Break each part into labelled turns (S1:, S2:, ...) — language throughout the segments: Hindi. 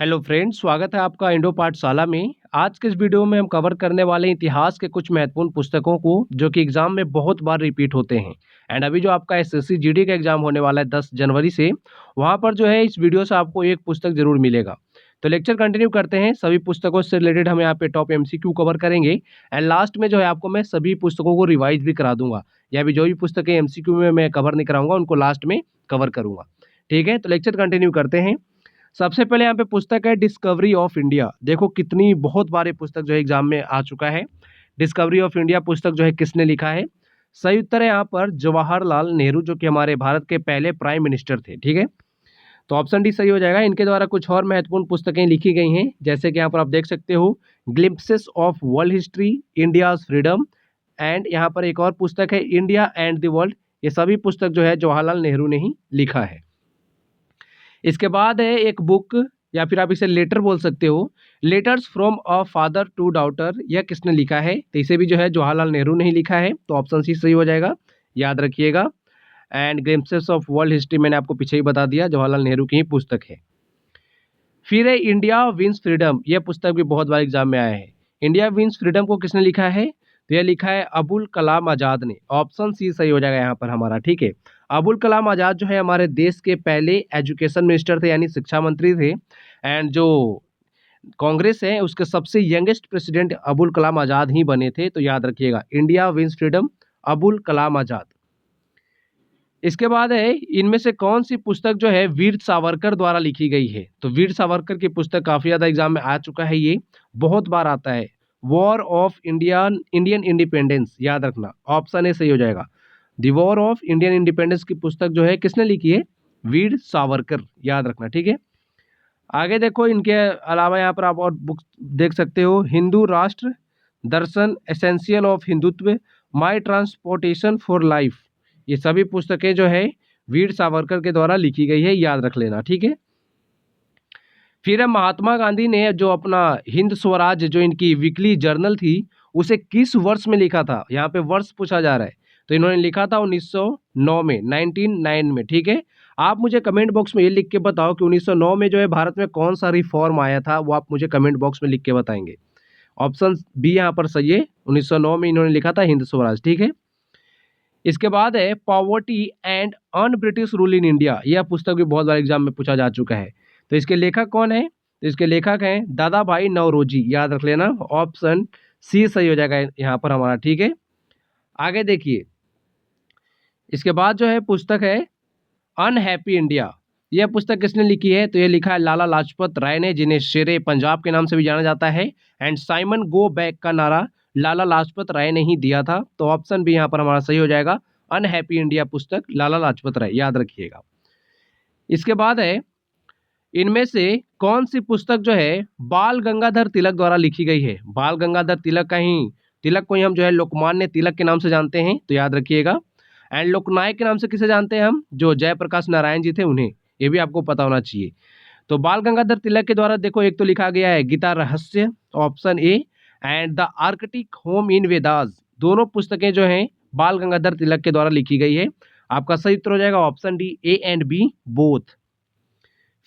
S1: हेलो फ्रेंड्स, स्वागत है आपका इंडो पाठशाला में। आज के इस वीडियो में हम कवर करने वाले हैं इतिहास के कुछ महत्वपूर्ण पुस्तकों को जो कि एग्जाम में बहुत बार रिपीट होते हैं। एंड अभी जो आपका एसएससी जीडी का एग्जाम होने वाला है 10 जनवरी से, वहां पर जो है इस वीडियो से आपको एक पुस्तक जरूर मिलेगा। तो लेक्चर कंटिन्यू करते हैं। सभी पुस्तकों से रिलेटेड हम यहाँ पे टॉप एमसीक्यू कवर करेंगे एंड लास्ट में जो है आपको मैं सभी पुस्तकों को रिवाइज भी करा दूंगा, या भी जो भी पुस्तकें एमसीक्यू में मैं कवर नहीं कराऊंगा उनको लास्ट में कवर करूंगा। ठीक है, तो लेक्चर कंटिन्यू करते हैं। सबसे पहले यहाँ पे पुस्तक है डिस्कवरी ऑफ इंडिया। देखो कितनी बहुत बार ये पुस्तक जो है एग्जाम में आ चुका है। डिस्कवरी ऑफ इंडिया पुस्तक जो है किसने लिखा है? सही उत्तर है यहाँ पर जवाहरलाल नेहरू, जो कि हमारे भारत के पहले प्राइम मिनिस्टर थे। ठीक है, तो ऑप्शन डी सही हो जाएगा। इनके द्वारा कुछ और महत्वपूर्ण पुस्तकें लिखी गई हैं, जैसे कि यहाँ पर आप देख सकते हो glimpses of world history, India's freedom, and यहाँ पर एक और पुस्तक है इंडिया एंड द वर्ल्ड। ये सभी पुस्तक जो है जवाहरलाल नेहरू ने ही लिखा है। इसके बाद है एक बुक, या फिर आप इसे लेटर बोल सकते हो, letters from a father to daughter. यह किसने लिखा है? तो इसे भी जो है जवाहरलाल नेहरू ने ही लिखा है, तो ऑप्शन सी सही हो जाएगा, याद रखिएगा। And glimpses of world history मैंने आपको पीछे ही बता दिया, जवाहरलाल नेहरू की ही पुस्तक है। फिर है इंडिया विंस फ्रीडम। यह पुस्तक भी बहुत बार एग्जाम में आया है। इंडिया विंस फ्रीडम को किसने लिखा है? तो यह लिखा है अबुल कलाम आजाद ने। ऑप्शन सी सही हो जाएगा यहाँ पर हमारा। ठीक है, अबुल कलाम आजाद जो है हमारे देश के पहले एजुकेशन मिनिस्टर थे, यानी शिक्षा मंत्री थे। एंड जो कांग्रेस है उसके सबसे यंगेस्ट प्रेसिडेंट अबुल कलाम आजाद ही बने थे, तो याद रखिएगा India wins freedom, Abul Kalam Azad. इसके बाद है इनमें से कौन सी पुस्तक जो है वीर सावरकर द्वारा लिखी गई है? तो वीर सावरकर की पुस्तक काफी ज्यादा एग्जाम में आ चुका है, ये बहुत बार आता है। वॉर ऑफ इंडियन इंडिपेंडेंस, याद रखना, ऑप्शन ए सही हो जाएगा। The war of Indian independence की पुस्तक जो है किसने लिखी है? वीर सावरकर, याद रखना। ठीक है, आगे देखो, इनके अलावा यहाँ पर आप और बुक देख सकते हो, Hindu Rashtra Darshan, essential of Hindutva, my transportation for life. ये सभी पुस्तकें जो है वीर सावरकर के द्वारा लिखी गई है, याद रख लेना। ठीक है, फिर है महात्मा गांधी ने जो अपना हिंद स्वराज, जो इनकी वीकली जर्नल थी, उसे किस वर्ष में लिखा था? यहाँ पे वर्ष पूछा जा रहा है, तो इन्होंने लिखा था 1909 में, 1909 में। ठीक है, आप मुझे कमेंट बॉक्स में ये लिख के बताओ कि 1909 में जो है भारत में कौन सा रिफॉर्म आया था, वो आप मुझे कमेंट बॉक्स में लिख के बताएंगे। ऑप्शन बी यहाँ पर सही है, 1909 में इन्होंने लिखा था हिंद स्वराज। ठीक है, इसके बाद है poverty and un British rule in India. यह पुस्तक भी बहुत बार एग्जाम में पूछा जा चुका है, तो इसके लेखक कौन है? तो इसके लेखक हैं दादा भाई नौरोजी, याद रख लेना, ऑप्शन सी सही हो जाएगा यहाँ पर हमारा। ठीक है, आगे देखिए, इसके बाद जो है पुस्तक है अनहैप्पी इंडिया। यह पुस्तक किसने लिखी है? तो यह लिखा है लाला लाजपत राय ने, जिन्हें शेरे पंजाब के नाम से भी जाना जाता है। एंड साइमन गो बैक का नारा लाला लाजपत राय ने ही दिया था, तो ऑप्शन भी यहाँ पर हमारा सही हो जाएगा, अनहैप्पी इंडिया पुस्तक लाला लाजपत राय, याद रखिएगा। इसके बाद है इनमें से कौन सी पुस्तक जो है बाल गंगाधर तिलक द्वारा लिखी गई है? बाल गंगाधर तिलक का ही, तिलक को ही हम जो है लोकमान्य तिलक के नाम से जानते हैं, तो याद रखिएगा। एंड लोकनायक के नाम से किसे जानते हैं हम? जो जयप्रकाश नारायण जी थे उन्हें, ये भी आपको पता होना चाहिए। तो बाल गंगाधर तिलक के द्वारा देखो, एक तो लिखा गया है गीता रहस्य, option A, and the Arctic home in Vedas. दोनों पुस्तकें जो हैं बाल गंगाधर तिलक के द्वारा लिखी गई है। आपका सही उत्तर हो जाएगा option D, A and B both.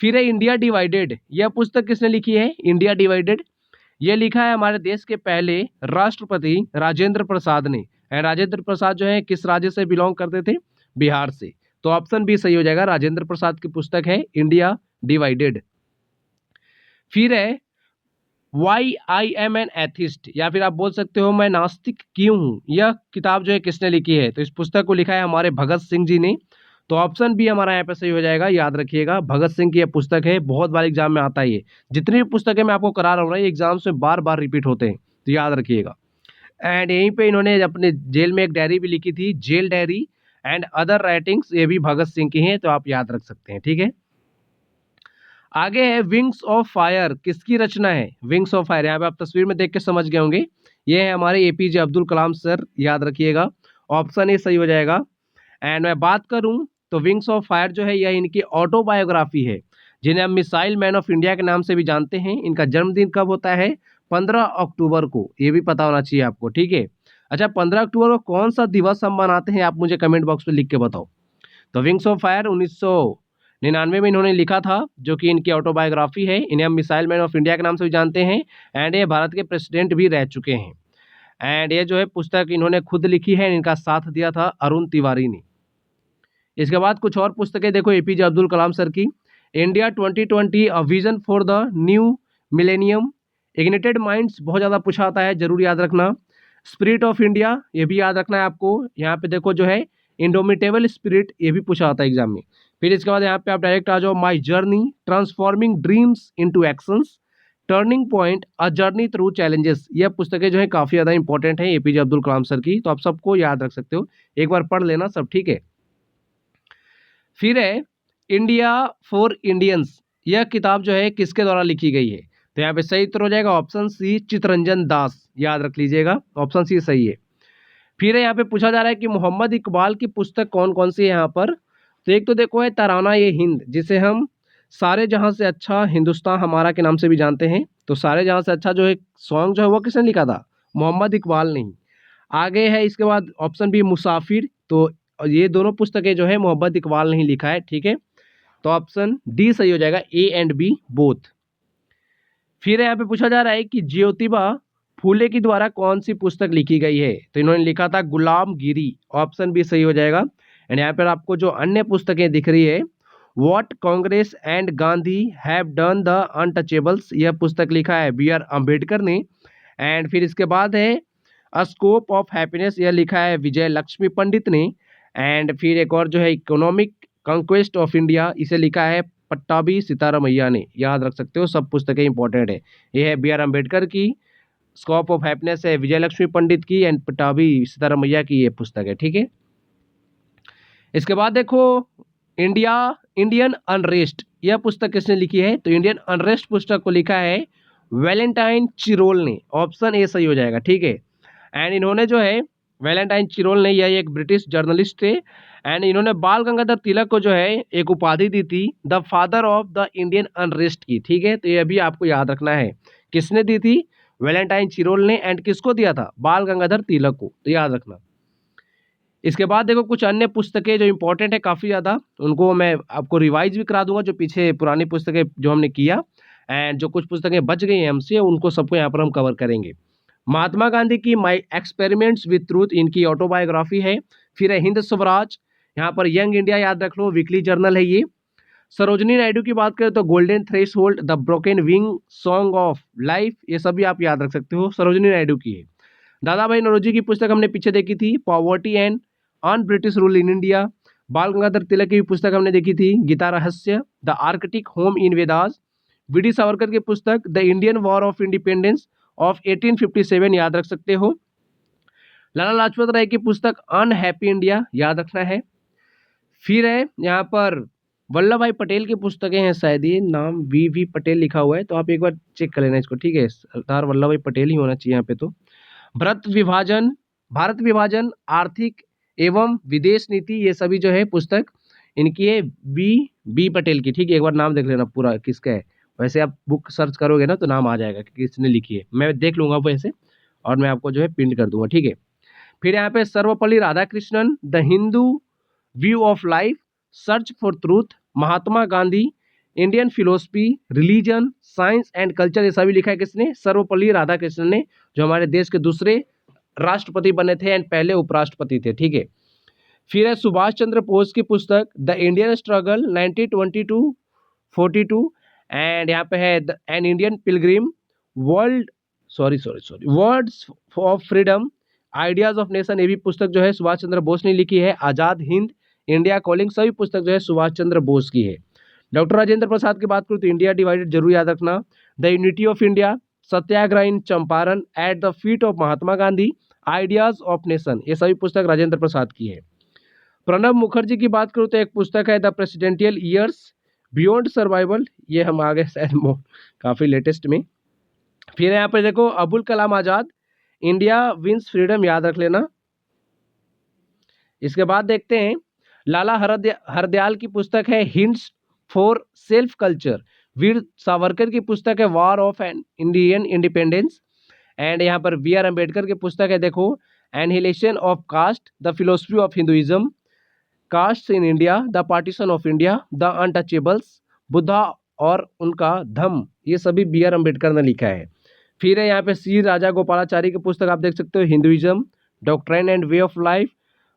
S1: फिर है इंडिया डिवाइडेड। यह पुस्तक किसने लिखी है? इंडिया डिवाइडेड, यह लिखा है हमारे देश के पहले राष्ट्रपति राजेंद्र प्रसाद ने। राजेंद्र प्रसाद जो है किस राज्य से बिलोंग करते थे? बिहार से, तो ऑप्शन बी सही हो जाएगा, राजेंद्र प्रसाद की पुस्तक है इंडिया डिवाइडेड। फिर है why I am an atheist, या फिर आप बोल सकते हो मैं नास्तिक क्यों हूँ। यह किताब जो है किसने लिखी है? तो इस पुस्तक को लिखा है हमारे भगत सिंह जी ने, तो ऑप्शन बी हमारा यहाँ पे सही हो जाएगा, याद रखिएगा। भगत सिंह की यह पुस्तक है, बहुत बार एग्जाम में आता है ये। जितनी भी पुस्तकें मैं आपको करा रहा हूँ ना, ये एग्जाम्स में बार बार रिपीट होते हैं, तो याद रखिएगा। एंड यहीं पे इन्होंने अपने जेल में एक डायरी भी लिखी थी, jail diary and other writings, ये भी भगत सिंह की हैं, तो आप याद रख सकते हैं। ठीक है, आगे है विंग्स ऑफ फायर, किसकी रचना है? विंग्स ऑफ फायर, यहाँ पे आप तस्वीर में देख के समझ गए होंगे, ये है हमारे एपीजे अब्दुल कलाम सर, याद रखिएगा, ऑप्शन ए सही हो जाएगा। एंड मैं बात करूं तो विंग्स ऑफ फायर जो है यह इनकी ऑटोबायोग्राफी है, जिन्हें हम मिसाइल मैन ऑफ इंडिया के नाम से भी जानते हैं। इनका जन्मदिन कब होता है? 15 अक्टूबर को, ये भी पता होना चाहिए आपको। ठीक है, अच्छा 15 अक्टूबर को कौन सा दिवस हम मनाते हैं, आप मुझे कमेंट बॉक्स में लिख के बताओ। तो विंग्स ऑफ फायर 99 में इन्होंने लिखा था, जो कि इनकी ऑटोबायोग्राफी है। इन्हें हम मिसाइल मैन ऑफ इंडिया के नाम से भी जानते हैं एंड ये भारत के प्रेसिडेंट भी रह चुके हैं। एंड ये जो है पुस्तक इन्होंने खुद लिखी है, इनका साथ दिया था अरुण तिवारी ने। इसके बाद कुछ और पुस्तकें देखो एपीजे अब्दुल कलाम सर की, India 2020 a vision for the new millennium, ignited minds बहुत ज़्यादा पूछा आता है, जरूर याद रखना। स्पिरिट ऑफ इंडिया, ये भी याद रखना है आपको। यहाँ पे देखो जो है इंडोमिटेबल स्पिरिट, ये भी पूछा आता है एग्जाम में। फिर इसके बाद यहाँ पे आप डायरेक्ट आ जाओ, my journey, transforming dreams into actions, turning point, a journey through challenges. ये पुस्तकें जो है काफ़ी ज़्यादा इंपॉर्टेंट है एपीजे अब्दुल कलाम सर की, तो आप सबको याद रख सकते हो, एक बार पढ़ लेना सब, ठीक है। फिर है इंडिया फॉर इंडियंस, यह किताब जो है किसके द्वारा लिखी गई है? तो यहाँ पे सही उत्तर हो जाएगा ऑप्शन सी, चित्तरंजन दास, याद रख लीजिएगा, ऑप्शन सी सही है। फिर यहाँ पे पूछा जा रहा है कि मोहम्मद इकबाल की पुस्तक कौन कौन सी है यहाँ पर? तो एक तो देखो है तराना ये हिंद, जिसे हम सारे जहां से अच्छा हिंदुस्तान हमारा के नाम से भी जानते हैं। तो सारे जहां से अच्छा जो है सॉन्ग जो है वो किसने लिखा था? मोहम्मद इकबाल ने ही। आगे है इसके बाद ऑप्शन बी मुसाफिर, तो ये दोनों पुस्तकें जो है मोहम्मद इकबाल ने ही लिखा है, ठीक है। तो ऑप्शन डी सही हो जाएगा, ए एंड बी बोथ। फिर यहाँ पे पूछा जा रहा है कि ज्योतिबा फूले की द्वारा कौन सी पुस्तक लिखी गई है? तो इन्होंने लिखा था गुलामगिरी, ऑप्शन बी सही हो जाएगा। एंड यहाँ पर आपको जो अन्य पुस्तकें दिख रही है, what Congress and Gandhi have done the untouchables, यह पुस्तक लिखा है बी आर अम्बेडकर ने। एंड फिर इसके बाद है अ स्कोप ऑफ हैप्पीनेस, यह लिखा है विजय लक्ष्मी पंडित ने। एंड फिर एक और जो है इकोनॉमिक कंक्वेस्ट ऑफ इंडिया, इसे लिखा है पट्टाभी सीतारामैया ने, याद रख सकते हो, सब पुस्तकें इंपॉर्टेंट है। ये है बी आर अम्बेडकर की, स्कोप ऑफ हैप्पीनेस है विजय लक्ष्मी पंडित की, एंड पट्टाभी सीतारामैया की ये पुस्तक है, ठीक है। इसके बाद देखो इंडियन अनरेस्ट, यह पुस्तक किसने लिखी है? तो इंडियन अनरेस्ट पुस्तक को लिखा है वैलेंटाइन चिरोल ने, ऑप्शन ए सही हो जाएगा, ठीक है। एंड इन्होंने जो है वैलेंटाइन चिरोल ने, यह एक ब्रिटिश जर्नलिस्ट थे, एंड इन्होंने बाल गंगाधर तिलक को जो है एक उपाधि दी थी the father of the Indian unrest की, ठीक है। तो यह भी आपको याद रखना है, किसने दी थी? वैलेंटाइन चिरोल ने। एंड किसको दिया था? बाल गंगाधर तिलक को, तो याद रखना। इसके बाद देखो कुछ अन्य पुस्तकें जो इंपॉर्टेंट है काफ़ी ज़्यादा, उनको मैं आपको रिवाइज भी करा दूंगा, जो पीछे पुरानी पुस्तकें जो हमने किया, एंड जो कुछ पुस्तकें बच गई हैं हमसे उनको सबको यहाँ पर हम कवर करेंगे। महात्मा गांधी की माई एक्सपेरिमेंट्स विथ ट्रूथ, इनकी ऑटोबायोग्राफी है। फिर है हिंद स्वराज, यहाँ पर यंग इंडिया याद रख लो, वीकली जर्नल है ये। सरोजनी नायडू की बात करें तो golden threshold, the broken wing, song of life, ये सभी आप याद रख सकते हो, सरोजनी नायडू की है। दादा भाई नौरोजी की पुस्तक हमने पीछे देखी थी, poverty and on British rule in India. बाल गंगाधर तिलक की पुस्तक हमने देखी थी, गीता रहस्य, the Arctic home in Vedas. VD. Savarkar की पुस्तक the Indian war of independence of 1857, याद रख सकते हो। लाला लाजपत राय की पुस्तक अनहैप्पी इंडिया, याद रखना है। फिर है यहाँ पर वल्लभ भाई पटेल की पुस्तकें हैं, शायद ये नाम वी पटेल लिखा हुआ है, तो आप एक बार चेक कर लेना इसको, ठीक है। सरदार वल्लभ भाई पटेल ही होना चाहिए यहाँ पे। तो भारत विभाजन, आर्थिक एवं विदेश नीति, ये सभी जो है पुस्तक इनकी है बी पटेल की, ठीक है। एक बार नाम देख लेना पूरा किसका है, वैसे आप बुक सर्च करोगे ना तो नाम आ जाएगा कि किसने लिखी है, मैं देख लूंगा वैसे, और मैं आपको जो है पिन कर दूंगा, ठीक है। फिर यहाँ पे Sarvepalli Radhakrishnan, the Hindu view of life, search for truth, Mahatma Gandhi, Indian philosophy, religion, science and culture, ये सभी लिखा है किसने? सर्वपल्ली राधाकृष्णन ने, जो हमारे देश के दूसरे राष्ट्रपति बने थे एंड पहले उपराष्ट्रपति थे, ठीक है। फिर है सुभाष चंद्र बोस की पुस्तक the Indian struggle 1920 to 42, and यहाँ पे है an Indian Pilgrim, words of freedom, ideas of nation, ये भी पुस्तक जो है सुभाष चंद्र बोस ने लिखी है। आजाद हिंद, इंडिया कॉलिंग, सभी पुस्तक जो है सुभाष चंद्र बोस की है। डॉक्टर राजेंद्र प्रसाद की बात करूँ तो इंडिया डिवाइडेड जरूर याद रखना, the unity of India, Satyagraha in Champaran, at the feet of Mahatma Gandhi, ideas of nation, ये सभी पुस्तक राजेंद्र प्रसाद की है। प्रणब मुखर्जी की बात करूँ तो एक पुस्तक है the presidential years beyond survival, ये हम आगे शायद काफ़ी लेटेस्ट में। फिर यहाँ पे देखो Abul Kalam Azad, India wins freedom, याद रख लेना। इसके बाद देखते हैं लाला हरदयाल की पुस्तक है hints for self culture. Veer Savarkar की पुस्तक है war of an Indian independence, and यहाँ पर बी आर अम्बेडकर की पुस्तक है देखो annihilation of caste, the philosophy of Hinduism. Caste in India, the partition of India, the untouchables, Buddha और उनका धम्म, ये सभी बी आर अम्बेडकर ने लिखा है। फिर है यहाँ पे सी राजा गोपालाचारी की पुस्तक आप देख सकते हो, Hinduism, doctrine and way of life,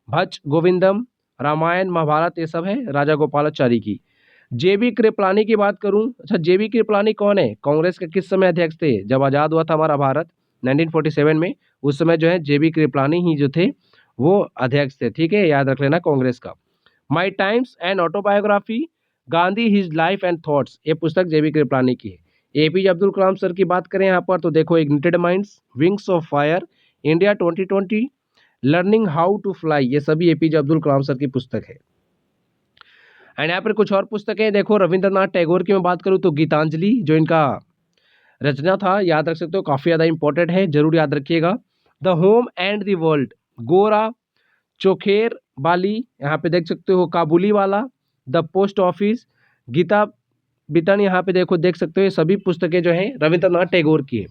S1: भज गोविंदम, रामायण महाभारत, ये सब है राजा गोपालाचारी की। जेबी कृपलानी की बात करूं, अच्छा जेबी कृपलानी कौन है, कांग्रेस के किस समय अध्यक्ष थे, जब आज़ाद हुआ था हमारा भारत 1947 में, उस समय जो है जेबी कृपलानी ही जो थे वो अध्यक्ष थे, ठीक है, याद रख लेना कांग्रेस का। माई times and autobiography, Gandhi his life and thoughts, ये पुस्तक जेबी कृपलानी की है। एपीजे अब्दुल कलाम सर की बात करें यहाँ पर तो देखो, ignited minds, wings of fire, India 2020, learning how to fly, ये सभी एपीजे अब्दुल कलाम सर की पुस्तक है। एंड यहाँ पर कुछ और पुस्तकें देखो, रविंद्रनाथ टैगोर की मैं बात करूँ तो गीतांजलि, जो इनका रचना था, याद रख सकते हो, काफ़ी ज़्यादा इंपॉर्टेंट है, जरूर याद रखिएगा। The home and the world, गोरा चोखेर बाली, यहाँ पे देख सकते हो काबुली वाला, द पोस्ट ऑफिस, गीता बितन, यहाँ पे देखो देख सकते हो, ये सभी पुस्तकें जो हैं रविंद्रनाथ टैगोर की है।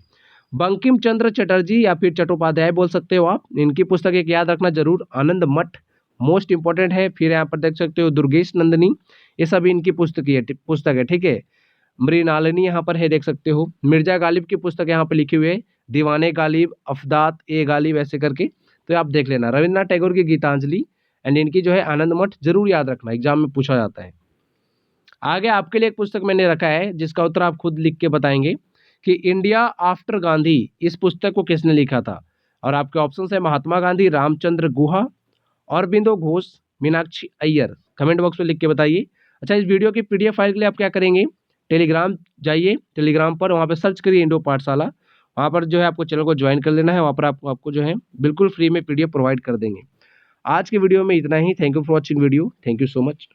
S1: बंकिम चंद्र चटर्जी या फिर चट्टोपाध्याय बोल सकते हो आप, इनकी पुस्तक एक याद रखना जरूर, आनंद मठ मोस्ट इंपॉर्टेंट है। फिर यहाँ पर देख सकते हो दुर्गेश नंदिनी, ये सभी इनकी पुस्तक है, ठीक है। मृणालिनी यहाँ पर है, देख सकते हो। मिर्जा गालिब की पुस्तक यहाँ पर लिखी हुई है, दीवाने गालिब, अफदात ए गालिब, ऐसे करके, तो आप देख लेना। रविंद्रनाथ टैगोर की गीतांजलि एंड इनकी जो है आनंद मठ, जरूर याद रखना, एग्जाम में पूछा जाता है। आगे आपके लिए एक पुस्तक मैंने रखा है जिसका उत्तर आप खुद लिख के बताएंगे कि इंडिया आफ्टर गांधी, इस पुस्तक को किसने लिखा था, और आपके ऑप्शन है महात्मा गांधी, रामचंद्र गुहा, अरबिंदो घोष, मीनाक्षी अय्यर। कमेंट बॉक्स में लिख के बताइए। अच्छा, इस वीडियो की पीडीएफ फाइल के लिए आप क्या करेंगे, टेलीग्राम जाइए, टेलीग्राम पर वहाँ पे सर्च करिए इंडो पाठशाला, वहाँ पर जो है आपको चैनल को ज्वाइन कर लेना है, वहाँ पर आपको जो है बिल्कुल फ्री में पीडीएफ प्रोवाइड कर देंगे। आज के वीडियो में इतना ही। Thank you for watching video, thank you so much.